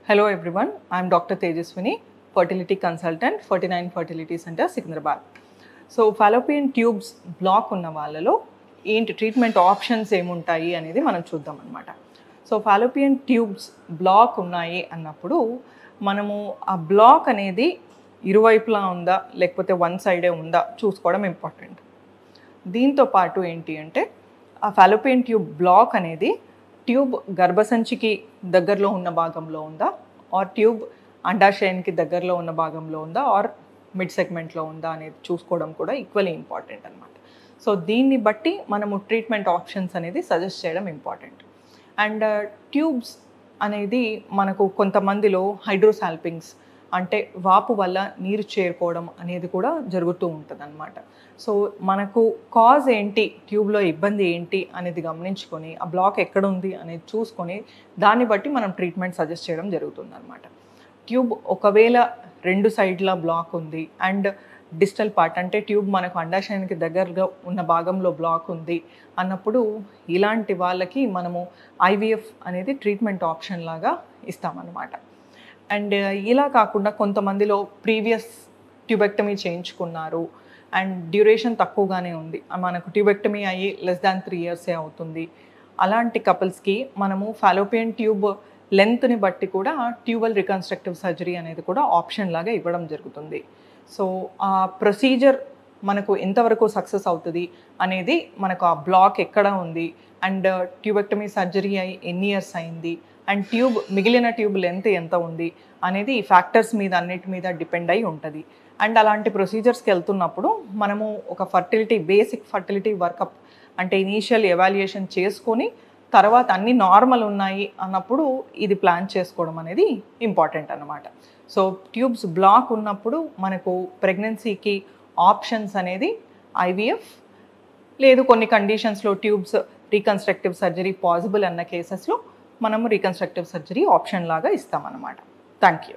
Hello everyone, I am Dr. Tejaswini, fertility consultant, 49 Fertility Center, Secunderabad. So fallopian tubes block ఉన్న వాళ్ళలో ఏంటి treatment options ఏముంటాయి అనేది మనం చూద్దాం అనమాట. సో ఫాలోపియన్ ట్యూబ్స్ బ్లాక్ ఉన్నాయి అన్నప్పుడు మనము ఆ బ్లాక్ అనేది ఇరువైపులా ఉందా లేకపోతే వన్ సైడే ఉందా చూసుకోవడం ఇంపార్టెంట్. దీంతో పాటు ఏంటి అంటే ఆ ఫాలోపియన్ ట్యూబ్ బ్లాక్ అనేది ట్యూబ్ గర్భసంచికి దగ్గరలో ఉన్న భాగంలో ఉందా ఆర్ ట్యూబ్ అండాశయానికి దగ్గరలో ఉన్న భాగంలో ఉందా ఆర్ మిడ్ సెగ్మెంట్లో ఉందా అనేది చూసుకోవడం కూడా ఈక్వల్లీ ఇంపార్టెంట్ అనమాట. సో దీన్ని బట్టి మనము ట్రీట్మెంట్ ఆప్షన్స్ అనేది సజెస్ట్ చేయడం ఇంపార్టెంట్. అండ్ ట్యూబ్స్ అనేది మనకు కొంతమందిలో హైడ్రోసాల్పింగ్స్ అంటే వాపు వల్ల నీరు చేరుకోవడం అనేది కూడా జరుగుతూ ఉంటుంది అన్నమాట. సో మనకు కాజ్ ఏంటి, ట్యూబ్లో ఇబ్బంది ఏంటి అనేది గమనించుకొని ఆ బ్లాక్ ఎక్కడ ఉంది అనేది చూసుకొని దాన్ని బట్టి మనం ట్రీట్మెంట్ సజెస్ట్ చేయడం జరుగుతుంది అనమాట. ట్యూబ్ ఒకవేళ రెండు సైడ్ల బ్లాక్ ఉంది అండ్ డిస్టల్ పార్ట్ అంటే ట్యూబ్ మనకు అండాశయానికి దగ్గరగా ఉన్న భాగంలో బ్లాక్ ఉంది అన్నప్పుడు ఇలాంటి వాళ్ళకి మనము ఐవీఎఫ్ అనేది ట్రీట్మెంట్ ఆప్షన్ లాగా ఇస్తామన్నమాట. అండ్ ఇలా కాకుండా కొంతమందిలో ప్రీవియస్ ట్యూబెక్టమీ చేయించుకున్నారు అండ్ డ్యూరేషన్ తక్కువగానే ఉంది, మనకు ట్యూబెక్టమీ అయ్యి <3 years అవుతుంది. అలాంటి కపుల్స్కి మనము ఫాలోపియన్ ట్యూబ్ లెంత్ని బట్టి కూడా ట్యూబల్ రికన్స్ట్రక్టివ్ సర్జరీ అనేది కూడా ఆప్షన్ లాగా ఇవ్వడం జరుగుతుంది. సో ఆ ప్రొసీజర్ మనకు ఎంతవరకు సక్సెస్ అవుతుంది అనేది మనకు ఆ బ్లాక్ ఎక్కడ ఉంది అండ్ ట్యూబెక్టమీ సర్జరీ అయ్యి ఎన్ని ఇయర్స్ అయింది అండ్ మిగిలిన ట్యూబ్ లెంత్ ఎంత ఉంది అనేది ఈ ఫ్యాక్టర్స్ మీద అన్నిటి మీద డిపెండ్ అయి ఉంటుంది. అండ్ అలాంటి ప్రొసీజర్స్కి వెళ్తున్నప్పుడు మనము ఒక బేసిక్ ఫర్టిలిటీ వర్కప్ అంటే ఇనీషియల్ ఎవాల్యుయేషన్ చేసుకొని తర్వాత అన్ని నార్మల్ ఉన్నాయి అన్నప్పుడు ఇది ప్లాన్ చేసుకోవడం అనేది ఇంపార్టెంట్ అన్నమాట. సో ట్యూబ్స్ బ్లాక్ ఉన్నప్పుడు మనకు ప్రెగ్నెన్సీకి ఆప్షన్స్ అనేది ఐవీఎఫ్ లేదు కొన్ని కండిషన్స్లో ట్యూబ్స్ రీకన్స్ట్రక్టివ్ సర్జరీ పాసిబుల్ అన్న కేసెస్లో మనము రీకన్స్ట్రక్టివ్ సర్జరీ ఆప్షన్ లాగా ఇస్తామన్నమాట. Thank you.